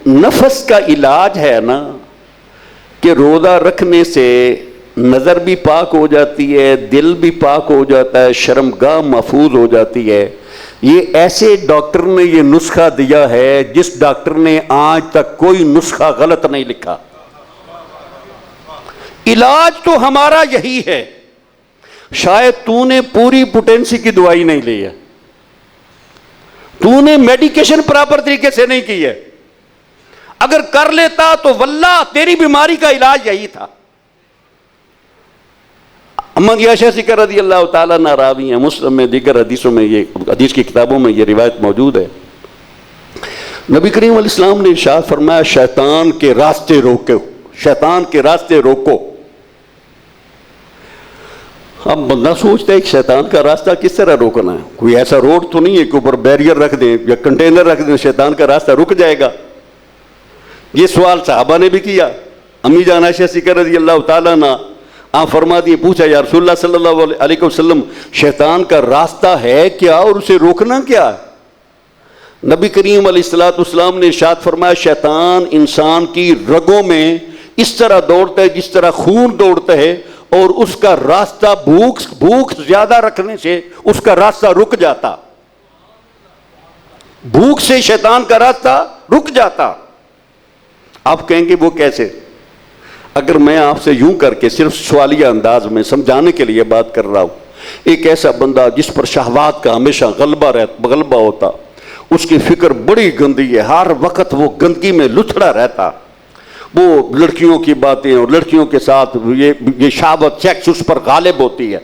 نفس کا علاج ہے نا کہ روزہ رکھنے سے نظر بھی پاک ہو جاتی ہے، دل بھی پاک ہو جاتا ہے، شرمگاہ محفوظ ہو جاتی ہے. یہ ایسے ڈاکٹر نے یہ نسخہ دیا ہے جس ڈاکٹر نے آج تک کوئی نسخہ غلط نہیں لکھا. علاج تو ہمارا یہی ہے. شاید تو نے پوری پوٹینسی کی دوائی نہیں لی ہے، تو نے میڈیکیشن پراپر طریقے سے نہیں کی ہے. اگر کر لیتا تو واللہ تیری بیماری کا علاج یہی تھا. اما عائشہ صدیقہ رضی اللہ تعالیٰ عنہا راوی ہیں، مسلم میں دیگر حدیثوں میں یہ حدیث کی کتابوں میں یہ روایت موجود ہے. نبی کریم علیہ السلام نے ارشاد فرمایا شیطان کے راستے روکو، شیطان کے راستے روکو. اب بندہ سوچتا ہے کہ شیطان کا راستہ کس طرح روکنا ہے؟ کوئی ایسا روڈ تو نہیں ہے کہ اوپر بیریئر رکھ دیں یا کنٹینر رکھ دیں شیطان کا راستہ رک جائے گا. یہ سوال صحابہ نے بھی کیا. امی جان عائشہ صدیقہ رضی اللہ تعالیٰ عنہ آپ فرما دیے، پوچھا یا رسول اللہ صلی اللہ علیہ وسلم شیطان کا راستہ ہے کیا اور اسے روکنا کیا ہے؟ نبی کریم علیہ السلام نے ارشاد فرمایا شیطان انسان کی رگوں میں اس طرح دوڑتا ہے جس طرح خون دوڑتا ہے، اور اس کا راستہ بھوک زیادہ رکھنے سے اس کا راستہ رک جاتا. بھوک سے شیطان کا راستہ رک جاتا. آپ کہیں گے وہ کیسے؟ اگر میں آپ سے یوں کر کے صرف سوالیہ انداز میں سمجھانے کے لیے بات کر رہا ہوں، ایک ایسا بندہ جس پر شہوات کا ہمیشہ غلبہ ہوتا، اس کی فکر بڑی گندی ہے، ہر وقت وہ گندگی میں لتھڑا رہتا، وہ لڑکیوں کی باتیں اور لڑکیوں کے ساتھ یہ شہوت سیکس اس پر غالب ہوتی ہے.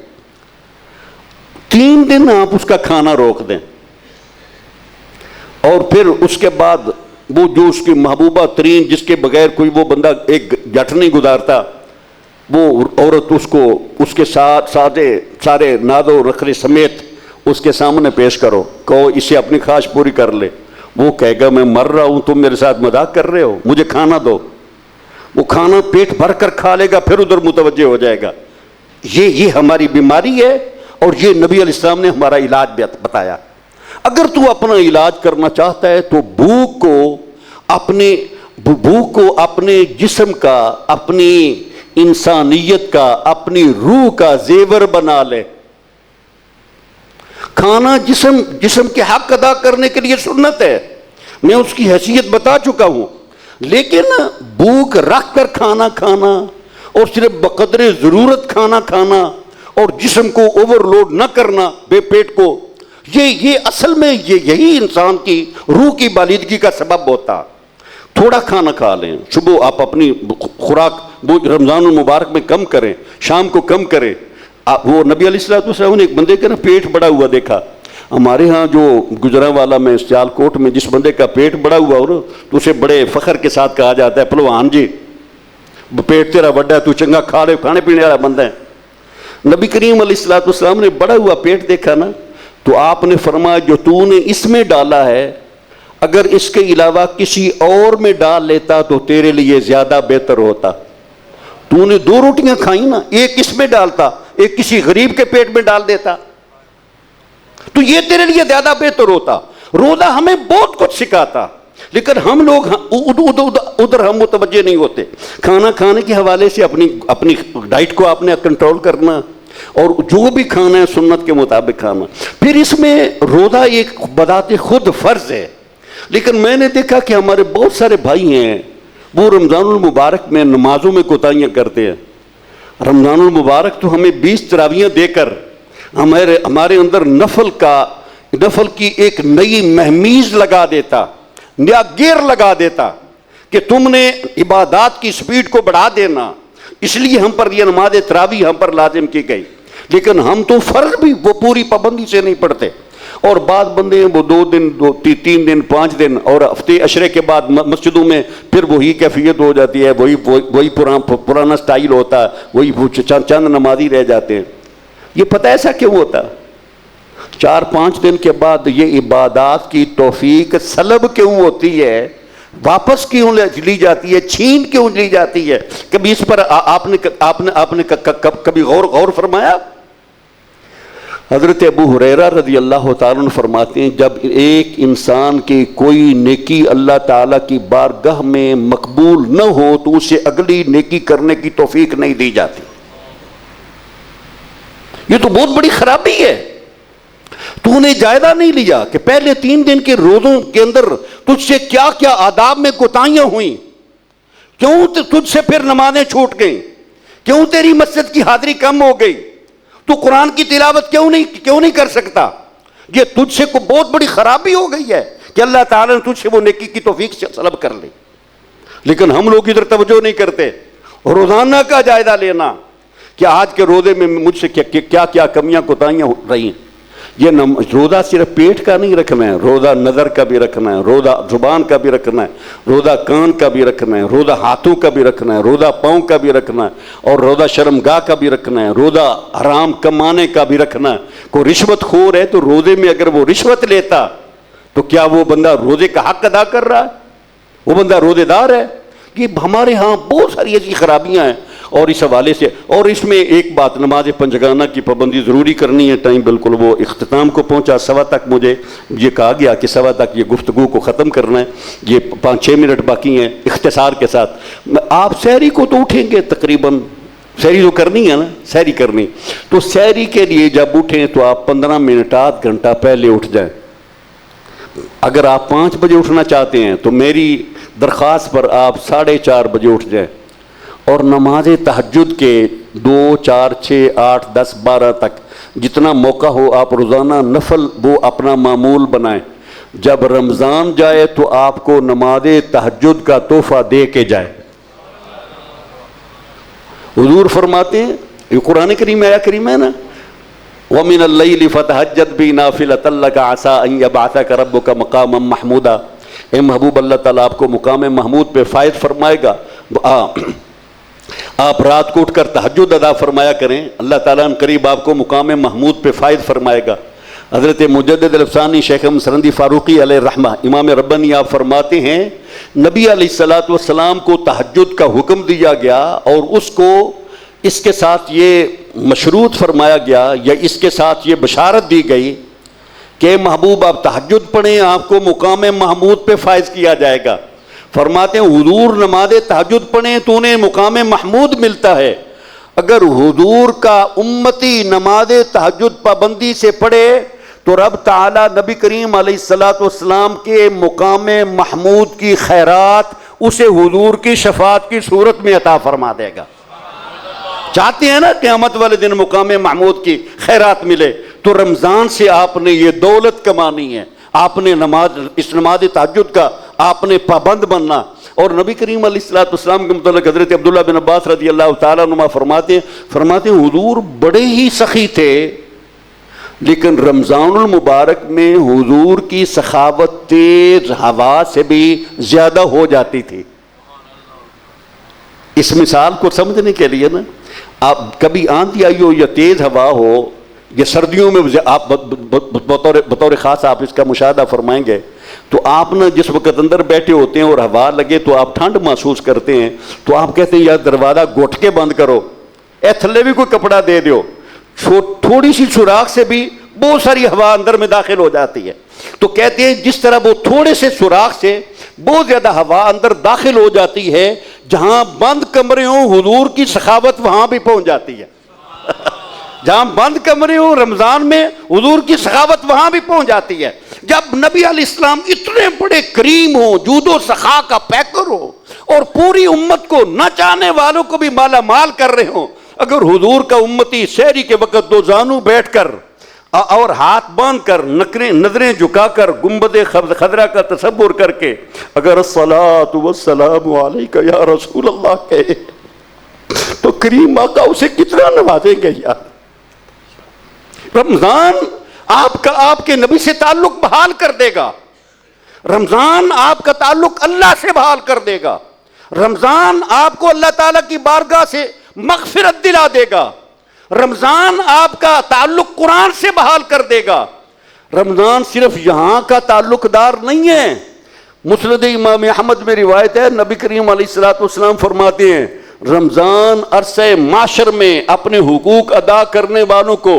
3 دن آپ اس کا کھانا روک دیں اور پھر اس کے بعد وہ جو اس کی محبوبہ ترین جس کے بغیر کوئی وہ بندہ ایک جٹ نہیں گزارتا، وہ عورت اس کے ساتھ سارے ناز و نخرے سمیت اس کے سامنے پیش کرو، کہو اسے اپنی خواہش پوری کر لے. وہ کہے گا میں مر رہا ہوں، تم میرے ساتھ مذاق کر رہے ہو، مجھے کھانا دو. وہ کھانا پیٹ بھر کر کھا لے گا، پھر ادھر متوجہ ہو جائے گا. یہ ہماری بیماری ہے اور یہ نبی علیہ السلام نے ہمارا علاج بھی بتایا. اگر تو اپنا علاج کرنا چاہتا ہے تو بھوک کو اپنے جسم کا، اپنی انسانیت کا، اپنی روح کا زیور بنا لے. کھانا جسم کے حق ادا کرنے کے لیے سنت ہے، میں اس کی حیثیت بتا چکا ہوں. لیکن بھوک رکھ کر کھانا اور صرف بقدر ضرورت کھانا اور جسم کو اوور لوڈ نہ کرنا بے پیٹ کو، یہ اصل میں یہی انسان کی روح کی بالیدگی کا سبب ہوتا۔ تھوڑا کھانا کھا لیں، صبح آپ اپنی خوراک وہ رمضان المبارک میں کم کریں، شام کو کم کریں۔ وہ نبی علیہ السلام نے ایک بندے کا نا پیٹ بڑا ہوا دیکھا۔ ہمارے ہاں جو گجرانوالہ میں سیال کوٹ میں جس بندے کا پیٹ بڑا ہوا ہو تو اسے بڑے فخر کے ساتھ کہا جاتا ہے پہلوان جی پیٹ تیرا بڑا ہے، تو چنگا کھانے پینے والا بندہ ہے۔ نبی کریم علیہ السلام نے بڑا ہوا پیٹ دیکھا نا تو آپ نے فرمایا جو تو نے اس میں ڈالا ہے اگر اس کے علاوہ کسی اور میں ڈال لیتا تو تیرے لیے زیادہ بہتر ہوتا۔ تو نے 2 روٹیاں کھائیں نا، ایک اس میں ڈالتا، ایک کسی غریب کے پیٹ میں ڈال دیتا تو یہ تیرے لیے زیادہ بہتر ہوتا۔ روزہ ہمیں بہت کچھ سکھاتا لیکن ہم لوگ ادھر ہم متوجہ نہیں ہوتے۔ کھانا کھانے کے حوالے سے اپنی ڈائٹ کو آپ نے کنٹرول کرنا اور جو بھی کھانا ہے سنت کے مطابق کھانا۔ پھر اس میں روزہ ایک بذات خود فرض ہے، لیکن میں نے دیکھا کہ ہمارے بہت سارے بھائی ہیں وہ رمضان المبارک میں نمازوں میں کوتاہیاں کرتے ہیں۔ رمضان المبارک تو ہمیں 20 تراویحیں دے کر ہمارے اندر نفل کی ایک نئی مہمیز لگا دیتا، نیا گیئر لگا دیتا کہ تم نے عبادات کی سپیڈ کو بڑھا دینا، اس لیے ہم پر یہ نماز تراویح ہم پر لازم کی گئی، لیکن ہم تو فرض بھی وہ پوری پابندی سے نہیں پڑھتے۔ اور بعض بندے ہیں وہ 2 دن 3 دن 5 دن اور ہفتے عشرے کے بعد مسجدوں میں پھر وہی کیفیت ہو جاتی ہے، وہی پرانا سٹائل ہوتا ہے، وہی چند نمازی رہ جاتے ہیں۔ یہ پتہ ایسا کیوں ہوتا؟ 4-5 دن کے بعد یہ عبادات کی توفیق سلب کیوں ہوتی ہے، واپس کیوں لی جاتی ہے، چھین کیوں لی جاتی ہے؟ کبھی اس پر آپ نے کبھی غور فرمایا؟ حضرت ابو ہریرہ رضی اللہ تعالیٰ عنہ فرماتے ہیں جب ایک انسان کی کوئی نیکی اللہ تعالیٰ کی بارگاہ میں مقبول نہ ہو تو اسے اگلی نیکی کرنے کی توفیق نہیں دی جاتی۔ یہ تو بہت بڑی خرابی ہے۔ تو نے جائزہ نہیں لیا کہ پہلے 3 دن کے روزوں کے اندر تجھ سے کیا کیا آداب میں کوتاہیاں ہوئیں، کیوں تجھ سے پھر نمازیں چھوٹ گئیں، کیوں تیری مسجد کی حاضری کم ہو گئی، تو قرآن کی تلاوت کیوں نہیں کر سکتا؟ یہ تجھ سے کو بہت بڑی خرابی ہو گئی ہے کہ اللہ تعالیٰ نے تجھ سے وہ نیکی کی توفیق سلب کر لی۔ لیکن ہم لوگ ادھر توجہ نہیں کرتے۔ روزانہ کا جائزہ لینا کہ آج کے روزے میں مجھ سے کیا کیا کمیاں کوتاہیاں رہی ہیں۔ یہ روزہ صرف پیٹ کا نہیں رکھنا ہے، روزہ نظر کا بھی رکھنا ہے، روزہ زبان کا بھی رکھنا ہے، روزہ کان کا بھی رکھنا ہے، روزہ ہاتھوں کا بھی رکھنا ہے، روزہ پاؤں کا بھی رکھنا ہے، اور روزہ شرمگاہ کا بھی رکھنا ہے، روزہ حرام کمانے کا بھی رکھنا ہے۔ کوئی رشوت خور ہے تو روزے میں اگر وہ رشوت لیتا تو کیا وہ بندہ روزے کا حق ادا کر رہا ہے؟ وہ بندہ روزے دار ہے؟ یہ ہمارے ہاں بہت ساری ایسی خرابیاں ہیں۔ اور اس حوالے سے اور اس میں ایک بات، نماز پنجگانہ کی پابندی ضروری کرنی ہے۔ ٹائم بالکل وہ اختتام کو پہنچا، 1:15 تک مجھے یہ کہا گیا کہ 1:15 تک یہ گفتگو کو ختم کرنا ہے، یہ 5-6 منٹ باقی ہیں اختصار کے ساتھ۔ آپ سحری کو تو اٹھیں گے، تقریباً سحری تو کرنی ہے نا، سحری کرنی، تو سحری کے لیے جب اٹھیں تو آپ 15 منٹ آدھ گھنٹہ پہلے اٹھ جائیں۔ اگر آپ 5 بجے اٹھنا چاہتے ہیں تو میری درخواست پر آپ 4:30 بجے اٹھ جائیں، اور نماز تہجد کے 2 4 6 8 10 12 تک جتنا موقع ہو آپ روزانہ نفل وہ اپنا معمول بنائیں۔ جب رمضان جائے تو آپ کو نماز تہجد کا تحفہ دے کے جائے۔ حضور فرماتے ہیں، یہ قرآن کریم آیا کریم ہے نا، وَمِنَ اللَّيْلِ فَتَهَجَّدْ بِهِ نَافِلَةً لَكَ عَسَىٰ أَن يَبْعَثَكَ رَبُّكَ مَقَامًا مَحْمُودًا۔ اے محبوب، اللہ تعالیٰ آپ کو مقام محمود پہ فائز فرمائے گا۔ آپ رات کو اٹھ کر تہجد ادا فرمایا کریں، اللہ تعالیٰ قریب آپ کو مقام محمود پہ فائز فرمائے گا۔ حضرت مجدد الافسانی شیخ سرندی فاروقی علیہ الرحمہ امام ربانی آپ فرماتے ہیں نبی علیہ السلام کو تہجد کا حکم دیا گیا اور اس کو اس کے ساتھ یہ مشروط فرمایا گیا یا اس کے ساتھ یہ بشارت دی گئی کہ محبوب آپ تہجد پڑھیں، آپ کو مقام محمود پہ فائز کیا جائے گا۔ فرماتے ہیں حضور نماز تہجد پڑھیں تو انہیں مقام محمود ملتا ہے۔ اگر حضور کا امتی نماز تہجد پابندی سے پڑھے تو رب تعالیٰ نبی کریم علیہ السلام کے مقام محمود کی خیرات اسے حضور کی شفاعت کی صورت میں عطا فرما دے گا۔ چاہتے ہیں نا قیامت والے دن مقام محمود کی خیرات ملے، تو رمضان سے آپ نے یہ دولت کمانی ہے، آپ نے اس نماز تہجد کا آپ نے پابند بننا۔ اور نبی کریم علیہ الصلوۃ والسلام کے متعلق حضرت عبداللہ بن عباس رضی اللہ تعالیٰ عنہ فرماتے ہیں حضور بڑے ہی سخی تھے، لیکن رمضان المبارک میں حضور کی سخاوت تیز ہوا سے بھی زیادہ ہو جاتی تھی۔ اس مثال کو سمجھنے کے لیے نا، آپ کبھی آندھی آئی ہو یا تیز ہوا ہو، یا سردیوں میں آپ بطور خاص آپ اس کا مشاہدہ فرمائیں گے، تو آپ نا جس وقت اندر بیٹھے ہوتے ہیں اور ہوا لگے تو آپ ٹھنڈ محسوس کرتے ہیں، تو آپ کہتے ہیں یار دروازہ گھٹ کے بند کرو، اے تھلے بھی کوئی کپڑا دے دیو، تھوڑی سی سوراخ سے بھی بہت ساری ہوا اندر میں داخل ہو جاتی ہے۔ تو کہتے ہیں جس طرح وہ تھوڑے سے سوراخ سے بہت زیادہ ہوا اندر داخل ہو جاتی ہے، جہاں بند کمرے ہوں حضور کی سخاوت وہاں بھی پہنچ جاتی ہے۔ جہاں بند کمرے ہوں رمضان میں حضور کی سخاوت وہاں بھی پہنچ جاتی ہے۔ جب نبی علیہ السلام اتنے بڑے کریم ہوں، جود و سخا کا پیکر ہو، اور پوری امت کو نہ چاہنے والوں کو بھی مالا مال کر رہے ہوں، اگر حضور کا امتی سحری کے وقت دو زانو بیٹھ کر اور ہاتھ باندھ کر نظریں جھکا کر گنبد خضرا کا تصور کر کے اگر الصلاۃ والسلام علیک یا رسول اللہ کہے تو کریم آقا اسے کتنا نوازیں گے یار۔ رمضان آپ کے نبی سے تعلق بحال کر دے گا، رمضان آپ کا تعلق اللہ سے بحال کر دے گا، رمضان آپ کو اللہ تعالیٰ کی بارگاہ سے مغفرت دلا دے گا، رمضان آپ کا تعلق قرآن سے بحال کر دے گا۔ رمضان صرف یہاں کا تعلق دار نہیں ہے، مسند امام احمد میں روایت ہے، نبی کریم علیہ الصلوۃ والسلام فرماتے ہیں رمضان عرصہ معاشر میں اپنے حقوق ادا کرنے والوں کو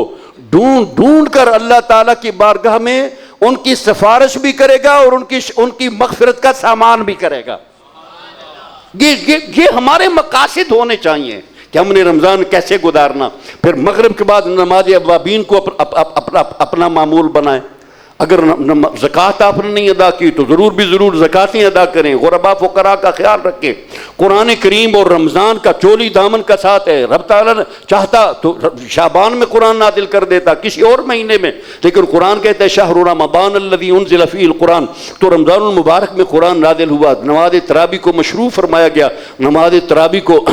ڈھونڈ ڈھونڈ کر اللہ تعالیٰ کی بارگاہ میں ان کی سفارش بھی کرے گا اور ان کی مغفرت کا سامان بھی کرے گا۔ یہ ہمارے مقاصد ہونے چاہیے کہ ہم نے رمضان کیسے گزارنا۔ پھر مغرب کے بعد نماز اوابین کو اپنا معمول بنائیں۔ اگر زکوٰۃ آپ نے نہیں ادا کی تو ضرور زکاتیں ادا کریں، غربا فقراء کا خیال رکھیں۔ قرآن کریم اور رمضان کا چولی دامن کا ساتھ ہے، رب تعالیٰ نے چاہتا تو شعبان میں قرآن نازل کر دیتا، کسی اور مہینے میں، لیکن قرآن کہتا ہے شہر رمضان الذی انزل فیہ القرآن، تو رمضان المبارک میں قرآن نازل ہوا۔ نماز تراویح کو مشروع فرمایا گیا۔ نماز تراویح کو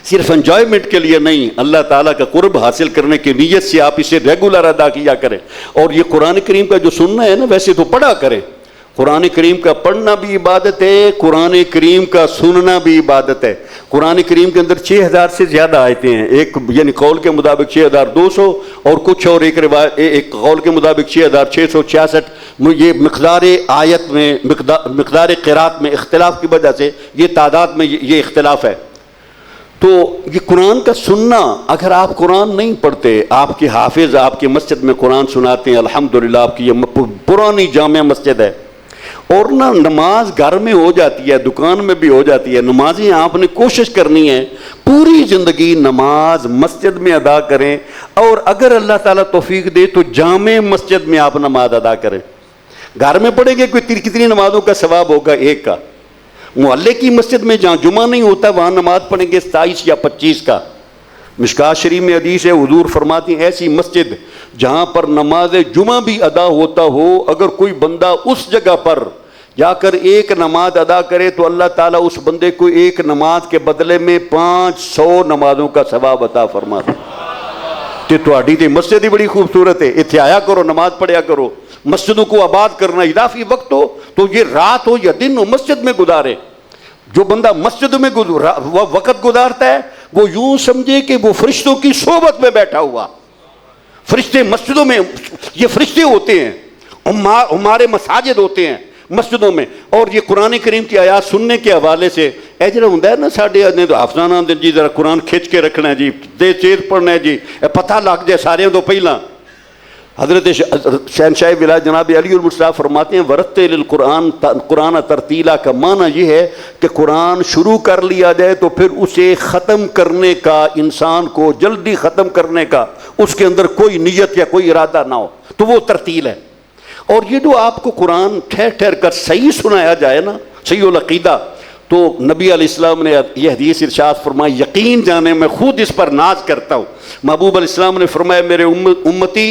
صرف انجوائمنٹ کے لیے نہیں، اللہ تعالیٰ کا قرب حاصل کرنے کی نیت سے آپ اسے ریگولر ادا کیا کریں۔ اور یہ قرآن کریم کا جو سننا ہے نا، ویسے تو پڑھا کریں، قرآن کریم کا پڑھنا بھی عبادت ہے، قرآن کریم کا سننا بھی عبادت ہے۔ قرآن کریم کے اندر 6000 سے زیادہ آیتیں ہیں، ایک یعنی قول کے مطابق 6200 اور کچھ اور ایک قول کے مطابق 6666۔ یہ مقدار آیت میں مقدار قرات میں اختلاف کی وجہ سے یہ تعداد میں یہ اختلاف ہے۔ تو یہ قرآن کا سننا، اگر آپ قرآن نہیں پڑھتے، آپ کے حافظ آپ کی مسجد میں قرآن سناتے ہیں، الحمدللہ آپ کی یہ پرانی جامع مسجد ہے، اور نہ نماز گھر میں ہو جاتی ہے، دکان میں بھی ہو جاتی ہے، نمازیں آپ نے کوشش کرنی ہے پوری زندگی نماز مسجد میں ادا کریں، اور اگر اللہ تعالیٰ توفیق دے تو جامع مسجد میں آپ نماز ادا کریں۔ گھر میں پڑھیں گے کوئی کتنی نمازوں کا ثواب ہوگا؟ ایک کا۔ محلے کی مسجد میں جہاں جمعہ نہیں ہوتا وہاں نماز پڑھیں گے 27 یا 25 کا۔ مشکوٰۃ شریف میں حدیث ہے، حضور فرماتے ہیں ایسی مسجد جہاں پر نماز جمعہ بھی ادا ہوتا ہو، اگر کوئی بندہ اس جگہ پر جا کر ایک نماز ادا کرے تو اللہ تعالیٰ اس بندے کو ایک نماز کے بدلے میں 500 نمازوں کا ثواب عطا فرماتا ہے۔ کہ تہاڈی تے مسجد ہی بڑی خوبصورت ہے، اتنے آیا کرو، نماز پڑھیا کرو۔ مسجدوں کو آباد کرنا، اضافی وقت ہو تو یہ رات ہو یا دن ہو مسجد میں گزارے۔ جو بندہ مسجد میں وقت گزارتا ہے وہ یوں سمجھے کہ وہ فرشتوں کی صحبت میں بیٹھا ہوا۔ فرشتے مسجدوں میں، یہ فرشتے ہوتے ہیں، ہمارے مساجد ہوتے ہیں مسجدوں میں۔ اور یہ قرآن کریم کی آیات سننے کے حوالے سے اے جڑا ہوندا ہے نا ساڈے نے تو حافظانہ دے جی ذرا قرآن کھچ کے رکھنا ہے جی، دے چیز پڑھنا ہے جی، پتہ لگ جائے سارے تو پہلا۔ حضرت شہنشاہ ولایت جناب علی المرتضیٰ فرماتے ہیں ورتل القرآن، قرآن ترتیلا کا معنی یہ ہے کہ قرآن شروع کر لیا جائے تو پھر اسے ختم کرنے کا، انسان کو جلدی ختم کرنے کا اس کے اندر کوئی نیت یا کوئی ارادہ نہ ہو، تو وہ ترتیل ہے۔ اور یہ جو آپ کو قرآن ٹھہر ٹھہر کر صحیح سنایا جائے نا، صحیح العقیدہ، تو نبی علیہ السلام نے یہ حدیث ارشاد فرمائی، یقین جانے میں خود اس پر ناز کرتا ہوں۔ محبوب علیہ السلام نے فرمایا میرے امتی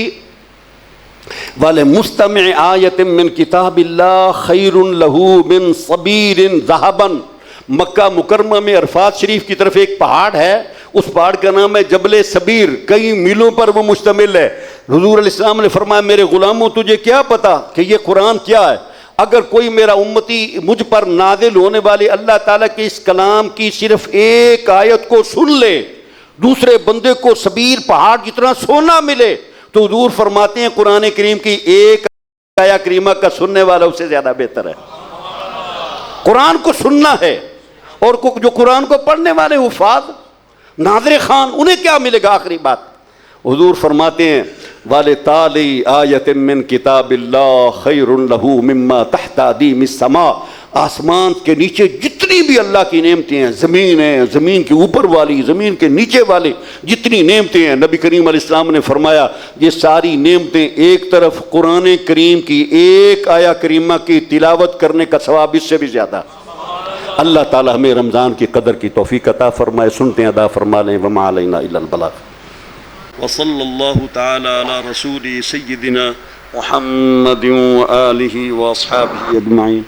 والے مستمع آیت من کتاب اللہ خیر لہو من صبیر ذہبن۔ مکہ مکرمہ میں عرفات شریف کی طرف ایک پہاڑ ہے، اس پہاڑ کا نام ہے جبل صبیر، کئی میلوں پر وہ مشتمل ہے۔ حضور علیہ السلام نے فرمایا میرے غلاموں تجھے کیا پتا کہ یہ قرآن کیا ہے؟ اگر کوئی میرا امتی مجھ پر نازل ہونے والے اللہ تعالیٰ کے اس کلام کی صرف ایک آیت کو سن لے، دوسرے بندے کو صبیر پہاڑ جتنا سونا ملے، تو حضور فرماتے ہیں قرآن کریم کی ایک آیت کریمہ کا سننے والا اس سے زیادہ بہتر ہے۔ قرآن کو سننا ہے، اور جو قرآن کو پڑھنے والے حفاظ ناظر خان، انہیں کیا ملے گا؟ آخری بات حضور فرماتے ہیں وَلِتَالِي آیَةٍ مِّن کتاب اللہ خیر لہو مما تحت ادیم السماء۔ آسمان کے نیچے جتنی بھی اللہ کی نعمتیں ہیں، زمین ہے، زمین کے اوپر والی، زمین کے نیچے والی جتنی نعمتیں ہیں، نبی کریم علیہ السلام نے فرمایا یہ ساری نعمتیں ایک طرف، قرآن کریم کی ایک آیہ کریمہ کی تلاوت کرنے کا ثواب اس سے بھی زیادہ۔ اللہ تعالی ہمیں رمضان کی قدر کی توفیق عطا فرمائے، سنتے ادا فرما لیں، وما علینا الا البلاغ۔ وصلی اللہ تعالی علی رسول سیدنا محمد وآلہ واصحابہ اجمعین۔